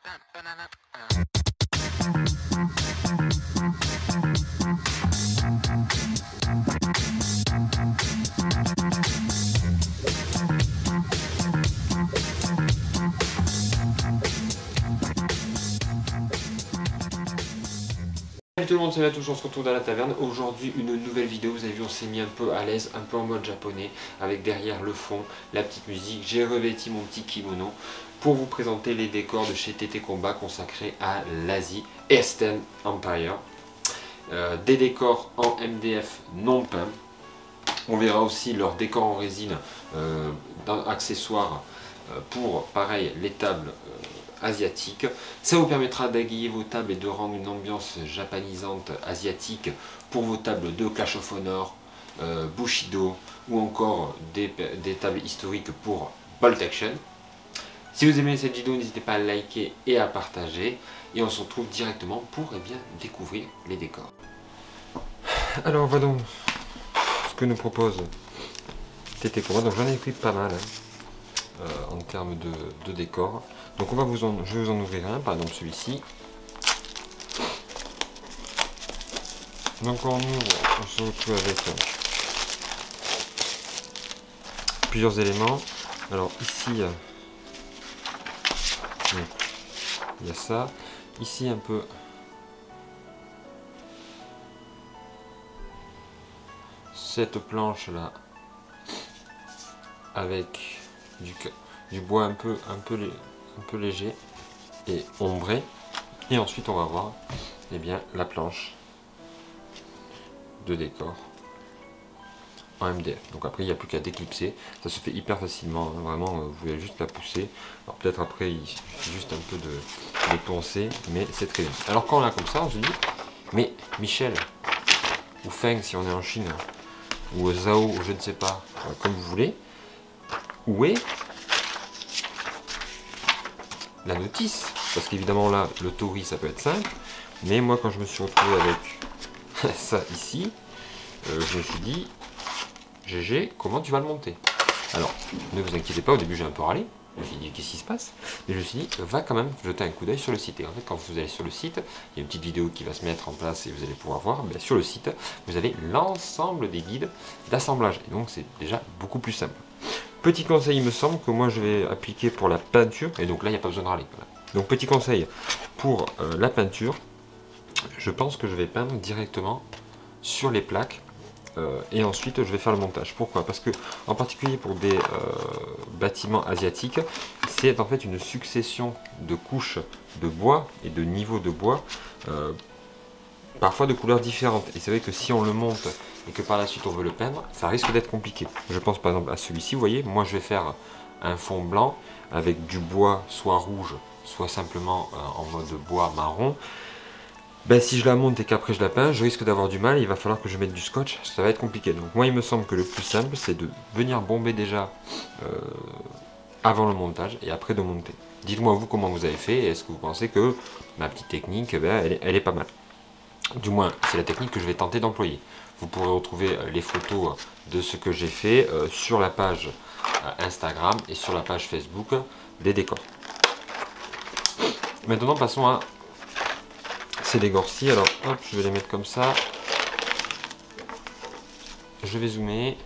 Salut tout le monde, c'est Matouche, on se retrouve dans la taverne. Aujourd'hui une nouvelle vidéo, vous avez vu on s'est mis un peu à l'aise, un peu en mode japonais, avec derrière le fond, la petite musique. J'ai revêti mon petit kimono pour vous présenter les décors de chez TT Combat consacrés à l'Asie, Eastern Empire. Des décors en MDF non peints. On verra aussi leurs décors en résine, accessoires pour pareil les tables asiatiques. Ça vous permettra d'égayer vos tables et de rendre une ambiance japanisante asiatique pour vos tables de Clash of Honor, Bushido ou encore des tables historiques pour Bolt Action. Si vous aimez cette vidéo, n'hésitez pas à liker et à partager. Et on se retrouve directement pour découvrir les décors. Alors voilà donc ce que nous propose TT Combat. Donc j'en ai pris pas mal en termes de décor. Donc je vais vous en ouvrir un, par exemple celui-ci. Donc on ouvre, on se retrouve avec plusieurs éléments. Alors ici, il y a ça. Ici un peu cette planche là avec du bois un peu léger et ombré. Et ensuite on va voir la planche de décor en MDF. Donc après il n'y a plus qu'à déclipser, ça se fait hyper facilement, hein. Vraiment vous pouvez juste la pousser. Alors peut-être après il suffit juste un peu de poncer, mais c'est très bien. Alors quand on l'a comme ça, on se dit mais Michel ou Feng si on est en Chine, ou Zhao, ou je ne sais pas, comme vous voulez, où est la notice? Parce qu'évidemment là le tori ça peut être simple, mais moi quand je me suis retrouvé avec ça ici, je me suis dit GG, comment tu vas le monter? Alors ne vous inquiétez pas, au début j'ai un peu râlé, je me suis dit qu'est-ce qui se passe, mais je me suis dit va quand même jeter un coup d'œil sur le site. Et en fait quand vous allez sur le site, il y a une petite vidéo qui va se mettre en place et vous allez pouvoir voir, sur le site vous avez l'ensemble des guides d'assemblage, et donc c'est déjà beaucoup plus simple. Petit conseil, il me semble que moi je vais appliquer pour la peinture, et donc là il n'y a pas besoin de râler. Voilà. Donc petit conseil pour la peinture, je pense que je vais peindre directement sur les plaques et ensuite je vais faire le montage. Pourquoi? Parce que en particulier pour des bâtiments asiatiques, c'est en fait une succession de couches de bois et de niveaux de bois, parfois de couleurs différentes. Et c'est vrai que si on le monte et que par la suite on veut le peindre, ça risque d'être compliqué. Je pense par exemple à celui-ci, vous voyez, moi je vais faire un fond blanc avec du bois soit rouge, soit simplement en mode bois marron. Si je la monte et qu'après je la peins, je risque d'avoir du mal, il va falloir que je mette du scotch, ça va être compliqué. Donc moi il me semble que le plus simple c'est de venir bomber déjà avant le montage et après de monter. Dites-moi vous comment vous avez fait, et est-ce que vous pensez que ma petite technique, elle est pas mal. Du moins c'est la technique que je vais tenter d'employer. Vous pourrez retrouver les photos de ce que j'ai fait sur la page Instagram et sur la page Facebook des décors. Maintenant passons à ces décors-ci. Alors hop, je vais les mettre comme ça. Je vais zoomer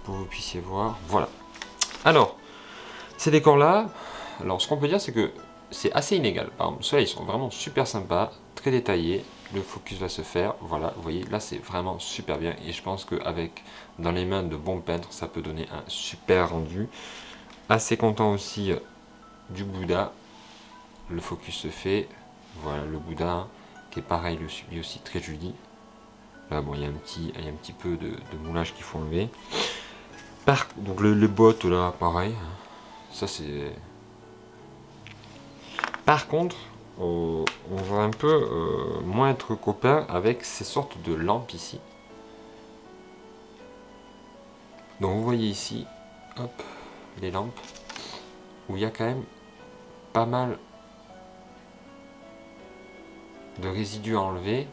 pour que vous puissiez voir. Voilà. Alors, ces décors-là, alors ce qu'on peut dire c'est que c'est assez inégal. Par exemple, ceux-là ils sont vraiment super sympas, très détaillés. Le focus va se faire, voilà, vous voyez, là c'est vraiment super bien. Et je pense qu'avec dans les mains de bons peintres, ça peut donner un super rendu. Assez content aussi du Bouddha. Le focus se fait, voilà le Bouddha, hein, qui est pareil, lui aussi très joli. Là bon, il y a un petit peu de moulage qu'il faut enlever. Donc les bottes là, pareil, ça c'est... Par contre, on va un peu moins être copain avec ces sortes de lampes ici. Donc vous voyez ici, hop, les lampes, où il y a quand même pas mal de résidus à enlever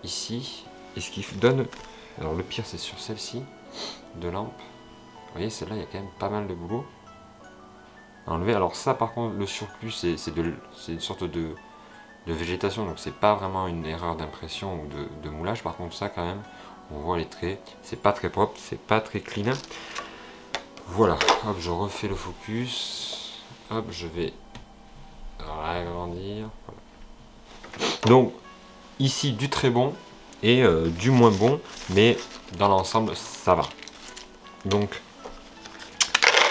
ici, et ce qui donne, alors le pire c'est sur celle-ci de lampe, vous voyez celle-là il y a quand même pas mal de boulot, à enlever. Alors ça par contre, le surplus, c'est une sorte de végétation, donc c'est pas vraiment une erreur d'impression ou de moulage. Par contre ça quand même, on voit les traits, c'est pas très propre, c'est pas très clean. Voilà, hop, je refais le focus, hop, je vais agrandir. Voilà. Donc ici du très bon et du moins bon, mais dans l'ensemble ça va. Donc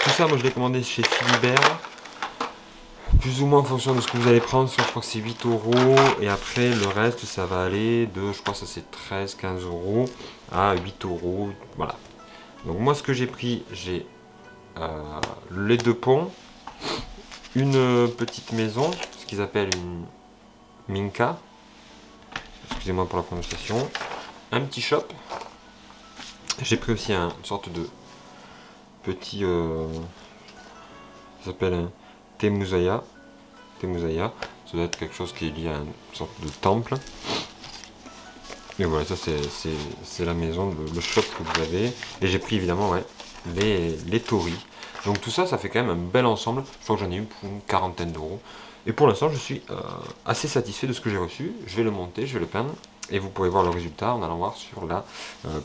tout ça, moi je l'ai commandé chez Philibert, plus ou moins en fonction de ce que vous allez prendre. Je crois que c'est 8 euros, et après le reste ça va aller de, je crois que ça c'est 13-15 euros à 8 euros. Voilà. Donc moi ce que j'ai pris, j'ai les 2 ponts, une petite maison, ce qu'ils appellent une minka, excusez-moi pour la prononciation, un petit shop. J'ai pris aussi une sorte de petit, ça s'appelle un Temuzaya. Temuzaya, ça doit être quelque chose qui est lié à une sorte de temple. Et voilà, ça c'est la maison, le shop que vous avez. Et j'ai pris évidemment ouais, les torii. Donc tout ça, ça fait quand même un bel ensemble. Je crois que j'en ai eu pour une quarantaine d'euros. Et pour l'instant, je suis assez satisfait de ce que j'ai reçu. Je vais le monter, je vais le peindre. Et vous pourrez voir le résultat en allant voir sur la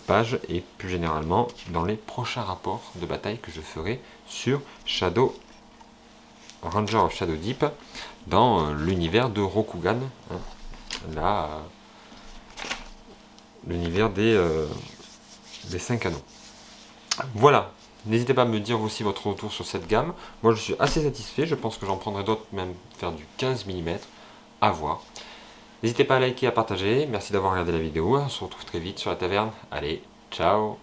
page et plus généralement dans les prochains rapports de bataille que je ferai sur Shadow Ranger of Shadow Deep dans l'univers de Rokugan. Hein, là, l'univers des 5 anneaux. Voilà. N'hésitez pas à me dire aussi votre retour sur cette gamme. Moi je suis assez satisfait, je pense que j'en prendrai d'autres, même faire du 15 mm, à voir. N'hésitez pas à liker, à partager, merci d'avoir regardé la vidéo, on se retrouve très vite sur la taverne. Allez, ciao!